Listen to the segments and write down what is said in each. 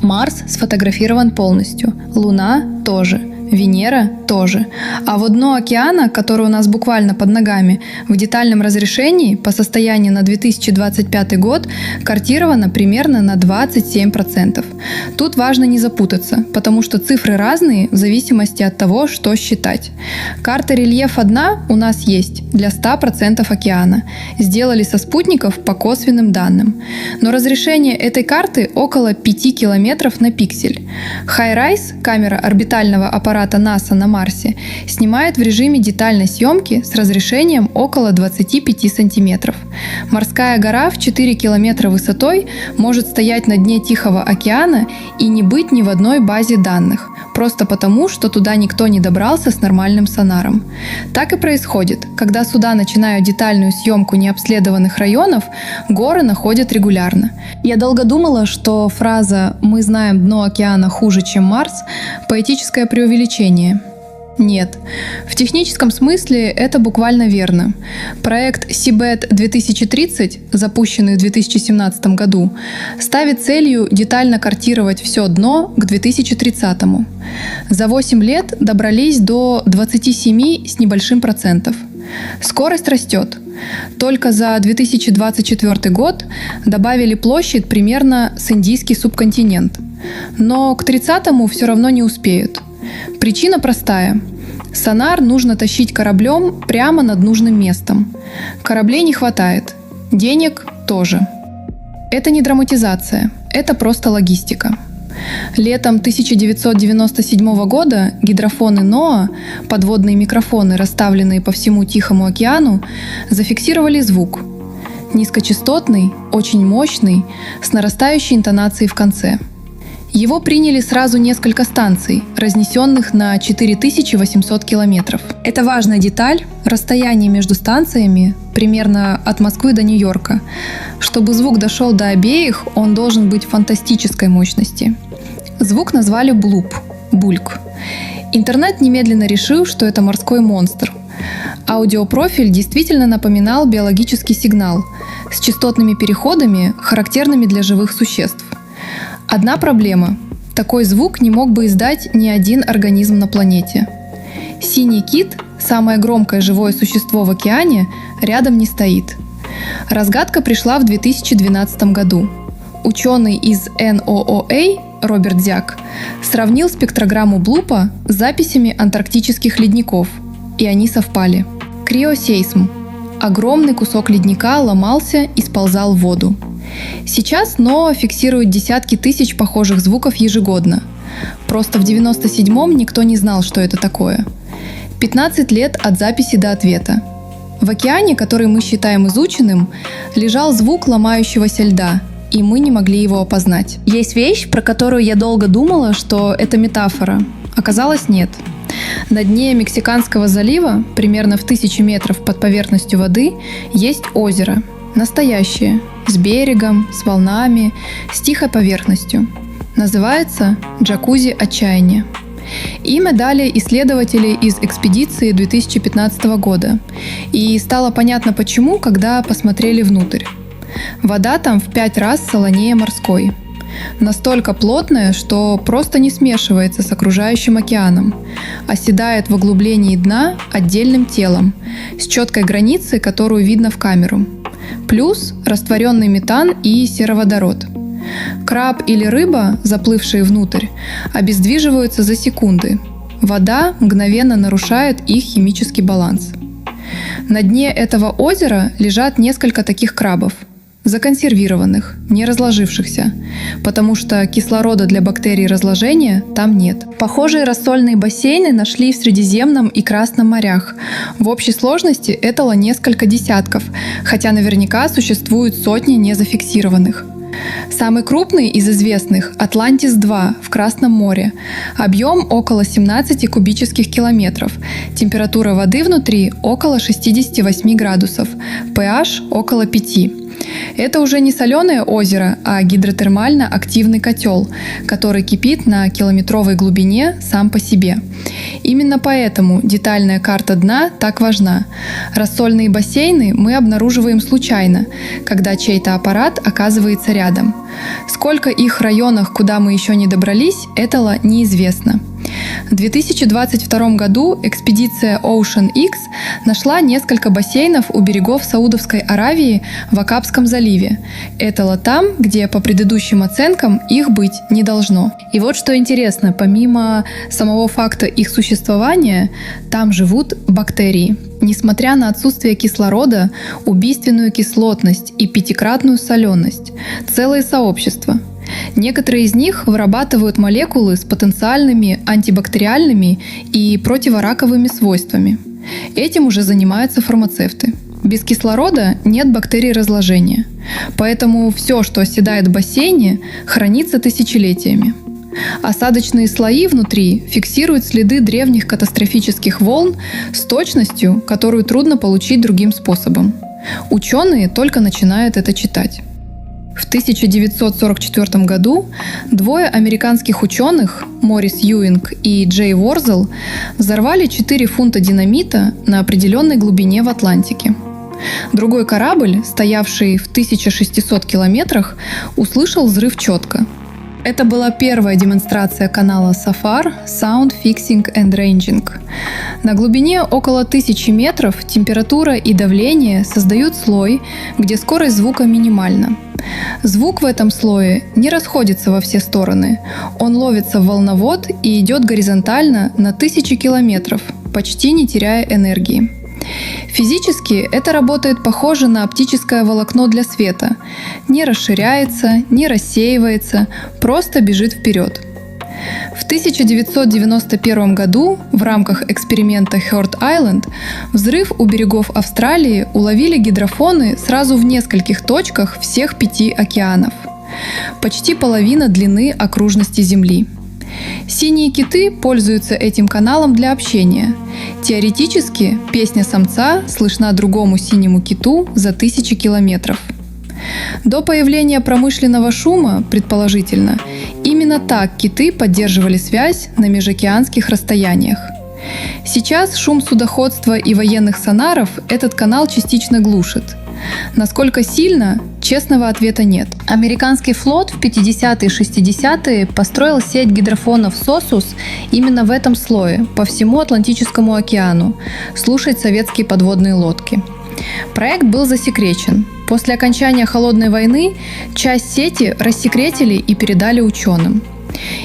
Марс сфотографирован полностью, Луна тоже. Венера тоже. А вот дно океана, которое у нас буквально под ногами, в детальном разрешении по состоянию на 2025 год картировано примерно на 27%. Тут важно не запутаться, потому что цифры разные в зависимости от того, что считать. Карта рельефа дна у нас есть для 100% океана. Сделали со спутников по косвенным данным. Но разрешение этой карты около 5 километров на пиксель. HiRISE, камера орбитального аппарата НАСА на Марсе, снимает в режиме детальной съемки с разрешением около 25 сантиметров. Морская гора в 4 километра высотой может стоять на дне Тихого океана и не быть ни в одной базе данных, просто потому, что туда никто не добрался с нормальным сонаром. Так и происходит, когда суда начинают детальную съемку необследованных районов, горы находят регулярно. Я долго думала, что фраза «мы знаем дно океана хуже, чем Марс» — поэтическое преувеличение. Нет. В техническом смысле это буквально верно. Проект Seabed 2030, запущенный в 2017 году, ставит целью детально картировать все дно к 2030-му. За 8 лет добрались до 27 с небольшим процентов. Скорость растет. Только за 2024 год добавили площадь примерно с индийский субконтинент. Но к 30-му все равно не успеют. Причина простая. Сонар нужно тащить кораблем прямо над нужным местом. Кораблей не хватает. Денег тоже. Это не драматизация, это просто логистика. Летом 1997 года гидрофоны NOAA, подводные микрофоны, расставленные по всему Тихому океану, зафиксировали звук. Низкочастотный, очень мощный, с нарастающей интонацией в конце. Его приняли сразу несколько станций, разнесенных на 4800 километров. Это важная деталь, расстояние между станциями примерно от Москвы до Нью-Йорка. Чтобы звук дошел до обеих, он должен быть фантастической мощности. Звук назвали блуп – бульк. Интернет немедленно решил, что это морской монстр. Аудиопрофиль действительно напоминал биологический сигнал с частотными переходами, характерными для живых существ. Одна проблема – такой звук не мог бы издать ни один организм на планете. Синий кит, самое громкое живое существо в океане, рядом не стоит. Разгадка пришла в 2012 году. Ученый из NOAA Роберт Зяк сравнил спектрограмму блупа с записями антарктических ледников, и они совпали. Криосейсм – огромный кусок ледника ломался и сползал в воду. Сейчас NOAA фиксирует десятки тысяч похожих звуков ежегодно. Просто в 1997-м никто не знал, что это такое. 15 лет от записи до ответа. В океане, который мы считаем изученным, лежал звук ломающегося льда, и мы не могли его опознать. Есть вещь, про которую я долго думала, что это метафора. Оказалось, нет. На дне Мексиканского залива, примерно в 1000 метров под поверхностью воды, есть озеро. Настоящее. С берегом, с волнами, с тихой поверхностью. Называется «Джакузи отчаяния». Имя дали исследователи из экспедиции 2015 года. И стало понятно почему, когда посмотрели внутрь. Вода там в 5 раз солонее морской. Настолько плотная, что просто не смешивается с окружающим океаном. Оседает в углублении дна отдельным телом, с четкой границей, которую видно в камеру. Плюс растворенный метан и сероводород. Краб или рыба, заплывшие внутрь, обездвиживаются за секунды. Вода мгновенно нарушает их химический баланс. На дне этого озера лежат несколько таких крабов. Законсервированных, не разложившихся, потому что кислорода для бактерий разложения там нет. Похожие рассольные бассейны нашли в Средиземном и Красном морях. В общей сложности этого несколько десятков, хотя наверняка существуют сотни незафиксированных. Самый крупный из известных – Атлантис-2 в Красном море. Объем около 17 кубических километров. Температура воды внутри около 68 градусов. pH около 5. Это уже не соленое озеро, а гидротермально активный котел, который кипит на километровой глубине сам по себе. Именно поэтому детальная карта дна так важна. Рассольные бассейны мы обнаруживаем случайно, когда чей-то аппарат оказывается рядом. Сколько их районах, куда мы еще не добрались, этого неизвестно. В 2022 году экспедиция Ocean X нашла несколько бассейнов у берегов Саудовской Аравии в Акабском заливе. Это там, где по предыдущим оценкам их быть не должно. И вот что интересно, помимо самого факта их существования, там живут бактерии. Несмотря на отсутствие кислорода, убийственную кислотность и пятикратную соленость, целые сообщества. Некоторые из них вырабатывают молекулы с потенциальными антибактериальными и противораковыми свойствами. Этим уже занимаются фармацевты. Без кислорода нет бактерий разложения, поэтому все, что оседает в бассейне, хранится тысячелетиями. Осадочные слои внутри фиксируют следы древних катастрофических волн с точностью, которую трудно получить другим способом. Ученые только начинают это читать. В 1944 году двое американских ученых, Морис Юинг и Джей Ворзел, взорвали 4 фунта динамита на определенной глубине в Атлантике. Другой корабль, стоявший в 1600 километрах, услышал взрыв четко. Это была первая демонстрация канала SAFAR Sound Fixing and Ranging. На глубине около 1000 метров температура и давление создают слой, где скорость звука минимальна. Звук в этом слое не расходится во все стороны. Он ловится в волновод и идет горизонтально на 1000 километров, почти не теряя энергии. Физически это работает похоже на оптическое волокно для света. Не расширяется, не рассеивается, просто бежит вперед. В 1991 году в рамках эксперимента Heard Island взрыв у берегов Австралии уловили гидрофоны сразу в нескольких точках всех 5 океанов. Почти половина длины окружности Земли. Синие киты пользуются этим каналом для общения. Теоретически песня самца слышна другому синему киту за 1000 километров. До появления промышленного шума, предположительно, именно так киты поддерживали связь на межокеанских расстояниях. Сейчас шум судоходства и военных сонаров этот канал частично глушит. Насколько сильно, честного ответа нет. Американский флот в 50-е и 60-е построил сеть гидрофонов SOSUS именно в этом слое, по всему Атлантическому океану, слушать советские подводные лодки. Проект был засекречен. После окончания Холодной войны часть сети рассекретили и передали ученым.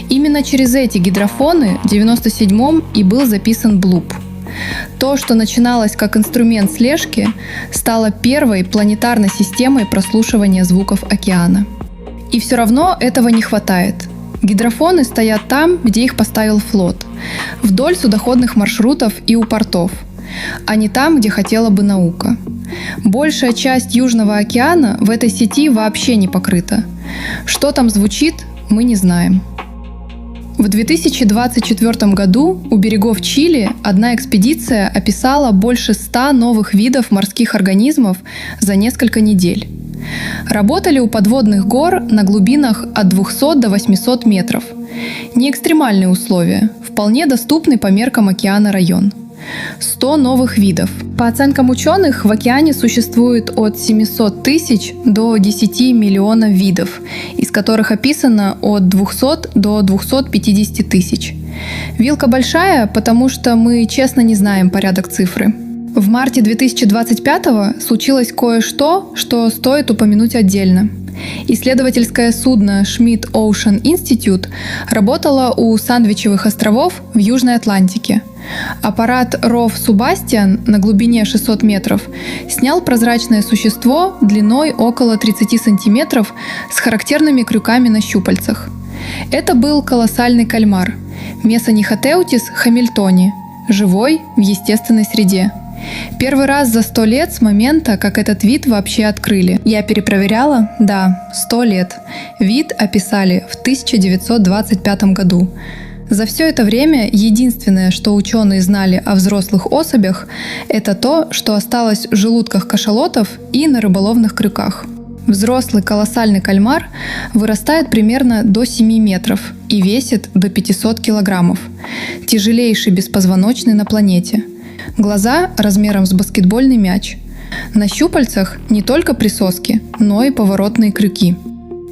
Именно через эти гидрофоны в 1997-м и был записан блуп. То, что начиналось как инструмент слежки, стало первой планетарной системой прослушивания звуков океана. И все равно этого не хватает. Гидрофоны стоят там, где их поставил флот, вдоль судоходных маршрутов и у портов, а не там, где хотела бы наука. Большая часть Южного океана в этой сети вообще не покрыта. Что там звучит, мы не знаем. В 2024 году у берегов Чили одна экспедиция описала больше 100 новых видов морских организмов за несколько недель. Работали у подводных гор на глубинах от 200 до 800 метров. Не экстремальные условия, вполне доступный по меркам океана район. 100 новых видов. По оценкам ученых, в океане существует от 700 тысяч до 10 миллионов видов, из которых описано от 200 до 250 тысяч. Вилка большая, потому что мы честно не знаем порядок цифры. В марте 2025 случилось кое-что, что стоит упомянуть отдельно. Исследовательское судно Schmidt Ocean Institute работало у Сандвичевых островов в Южной Атлантике. Аппарат ROV Sebastian на глубине 600 метров снял прозрачное существо длиной около 30 сантиметров с характерными крюками на щупальцах. Это был колоссальный кальмар Mesonychoteuthis hamiltoni, живой в естественной среде. Первый раз за 100 лет с момента, как этот вид вообще открыли. Я перепроверяла? Да, 100 лет. Вид описали в 1925 году. За все это время единственное, что ученые знали о взрослых особях, это то, что осталось в желудках кашалотов и на рыболовных крюках. Взрослый колоссальный кальмар вырастает примерно до 7 метров и весит до 500 килограммов. Тяжелейший беспозвоночный на планете. Глаза размером с баскетбольный мяч. На щупальцах не только присоски, но и поворотные крюки.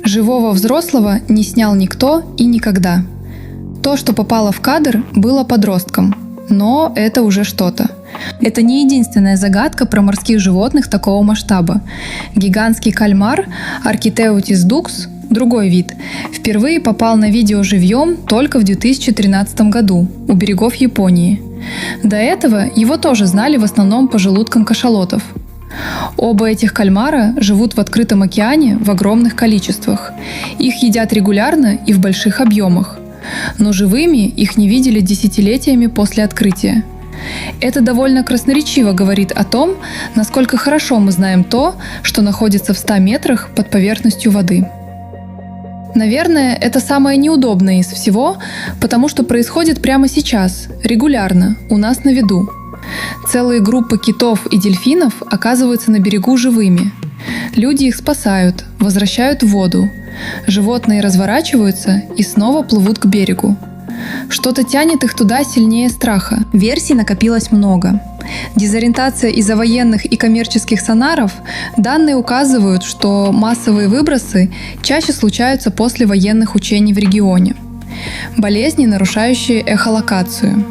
Живого взрослого не снял никто и никогда. То, что попало в кадр, было подростком, но это уже что-то. Это не единственная загадка про морских животных такого масштаба. Гигантский кальмар Archaeoteuthis dux, другой вид, впервые попал на видео живьем только в 2013 году у берегов Японии. До этого его тоже знали в основном по желудкам кашалотов. Оба этих кальмара живут в открытом океане в огромных количествах. Их едят регулярно и в больших объемах. Но живыми их не видели десятилетиями после открытия. Это довольно красноречиво говорит о том, насколько хорошо мы знаем то, что находится в 100 метрах под поверхностью воды. Наверное, это самое неудобное из всего, потому что происходит прямо сейчас, регулярно, у нас на виду. Целые группы китов и дельфинов оказываются на берегу живыми. Люди их спасают, возвращают в воду. Животные разворачиваются и снова плывут к берегу. Что-то тянет их туда сильнее страха. Версий накопилось много. Дезориентация из-за военных и коммерческих сонаров. Данные указывают, что массовые выбросы чаще случаются после военных учений в регионе. Болезни, нарушающие эхолокацию.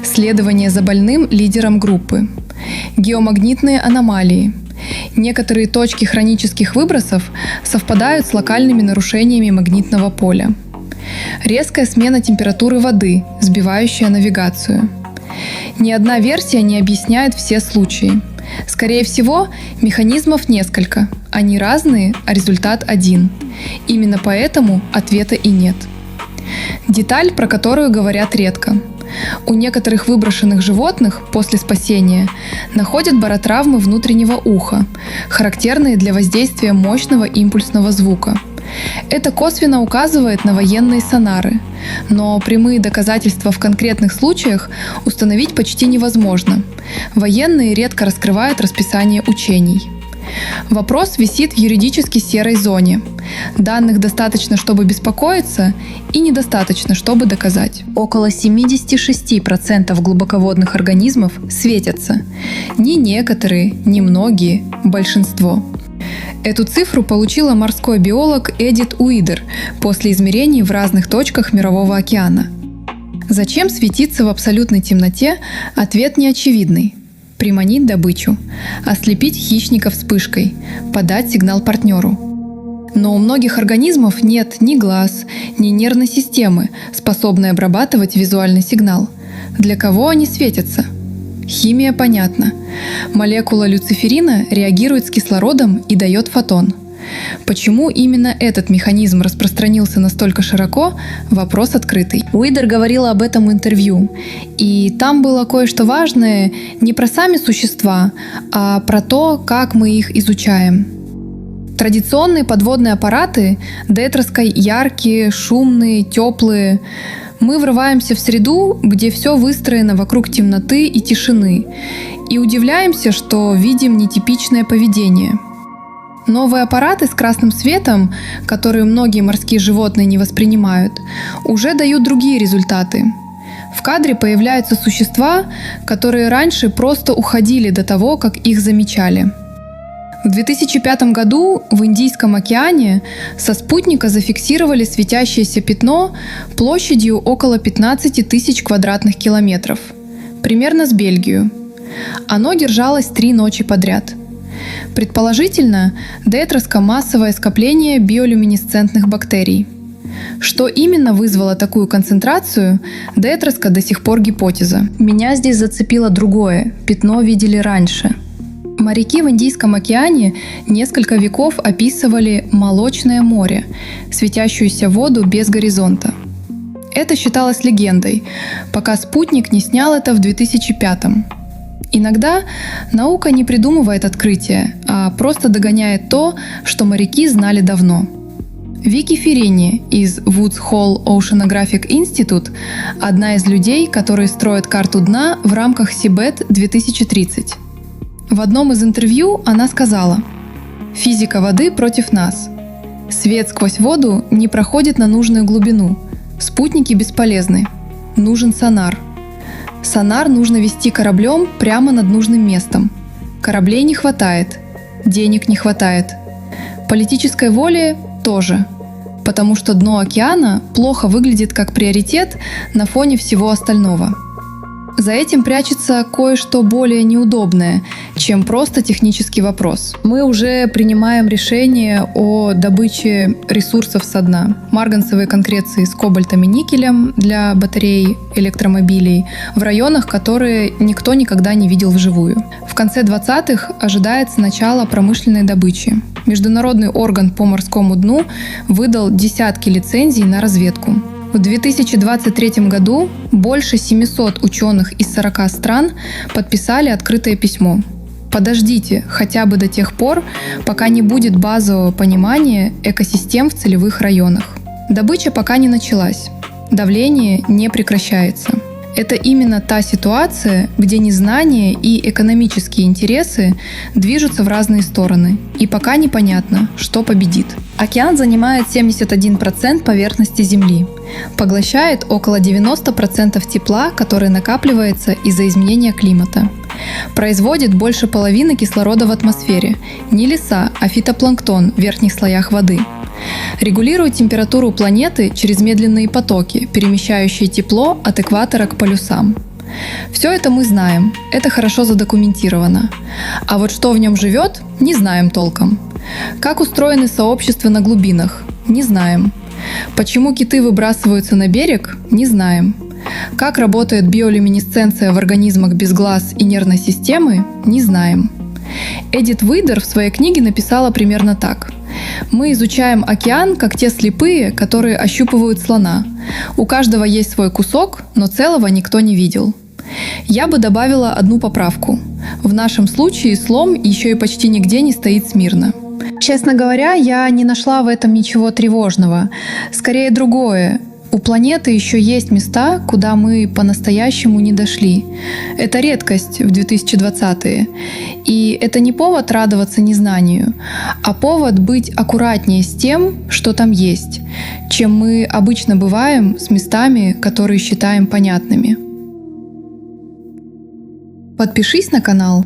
Следование за больным лидером группы. Геомагнитные аномалии. Некоторые точки хронических выбросов совпадают с локальными нарушениями магнитного поля. Резкая смена температуры воды, сбивающая навигацию. Ни одна версия не объясняет все случаи. Скорее всего, механизмов несколько. Они разные, а результат один. Именно поэтому ответа и нет. Деталь, про которую говорят редко. У некоторых выброшенных животных после спасения находят баротравмы внутреннего уха, характерные для воздействия мощного импульсного звука. Это косвенно указывает на военные сонары, но прямые доказательства в конкретных случаях установить почти невозможно. Военные редко раскрывают расписание учений. Вопрос висит в юридически серой зоне. Данных достаточно, чтобы беспокоиться, и недостаточно, чтобы доказать. Около 76% глубоководных организмов светятся. Не некоторые, не многие, большинство. Эту цифру получила морской биолог Эдит Уидер после измерений в разных точках Мирового океана. Зачем светиться в абсолютной темноте? Ответ неочевидный. Приманить добычу, ослепить хищника вспышкой, подать сигнал партнеру. Но у многих организмов нет ни глаз, ни нервной системы, способной обрабатывать визуальный сигнал. Для кого они светятся? Химия понятна. Молекула люциферина реагирует с кислородом и дает фотон. Почему именно этот механизм распространился настолько широко – вопрос открытый. Уидер говорила об этом в интервью, и там было кое-что важное не про сами существа, а про то, как мы их изучаем. Традиционные подводные аппараты детроской яркие, шумные, теплые. Мы врываемся в среду, где все выстроено вокруг темноты и тишины, и удивляемся, что видим нетипичное поведение. Новые аппараты с красным светом, которые многие морские животные не воспринимают, уже дают другие результаты. В кадре появляются существа, которые раньше просто уходили до того, как их замечали. В 2005 году в Индийском океане со спутника зафиксировали светящееся пятно площадью около 15 тысяч квадратных километров, примерно с Бельгию. Оно держалось 3 ночи подряд. Предположительно, детроско-массовое скопление биолюминесцентных бактерий. Что именно вызвало такую концентрацию, детроско до сих пор гипотеза. Меня здесь зацепило другое. Пятно видели раньше. Моряки в Индийском океане несколько веков описывали молочное море, светящуюся воду без горизонта. Это считалось легендой, пока спутник не снял это в 2005-м. Иногда наука не придумывает открытия, а просто догоняет то, что моряки знали давно. Вики Феррини из Woods Hole Oceanographic Institute – одна из людей, которые строят карту дна в рамках Seabed 2030. В одном из интервью она сказала: Физика воды против нас. Свет сквозь воду не проходит на нужную глубину. Спутники бесполезны. Нужен сонар. Сонар нужно вести кораблем прямо над нужным местом. Кораблей не хватает. Денег не хватает. Политической воли тоже. Потому что дно океана плохо выглядит как приоритет на фоне всего остального. За этим прячется кое-что более неудобное, чем просто технический вопрос. Мы уже принимаем решение о добыче ресурсов со дна. Марганцевые конкреции с кобальтом и никелем для батарей электромобилей в районах, которые никто никогда не видел вживую. В конце 20-х ожидается начало промышленной добычи. Международный орган по морскому дну выдал десятки лицензий на разведку. В 2023 году больше 700 ученых из 40 стран подписали открытое письмо. Подождите хотя бы до тех пор, пока не будет базового понимания экосистем в целевых районах. Добыча пока не началась. Давление не прекращается. Это именно та ситуация, где незнание и экономические интересы движутся в разные стороны, и пока непонятно, что победит. Океан занимает 71% поверхности Земли, поглощает около 90% тепла, которое накапливается из-за изменения климата, производит больше половины кислорода в атмосфере, не леса, а фитопланктон в верхних слоях воды. Регулирует температуру планеты через медленные потоки, перемещающие тепло от экватора к полюсам. Все это мы знаем, это хорошо задокументировано. А вот что в нем живет, не знаем толком. Как устроены сообщества на глубинах, не знаем. Почему киты выбрасываются на берег, не знаем. Как работает биолюминесценция в организмах без глаз и нервной системы, не знаем. Эдит Уидер в своей книге написала примерно так. Мы изучаем океан, как те слепые, которые ощупывают слона. У каждого есть свой кусок, но целого никто не видел. Я бы добавила одну поправку. В нашем случае слон еще и почти нигде не стоит смирно. Честно говоря, я не нашла в этом ничего тревожного. Скорее другое. У планеты еще есть места, куда мы по-настоящему не дошли. Это редкость в 2020-е. И это не повод радоваться незнанию, а повод быть аккуратнее с тем, что там есть, чем мы обычно бываем с местами, которые считаем понятными. Подпишись на канал.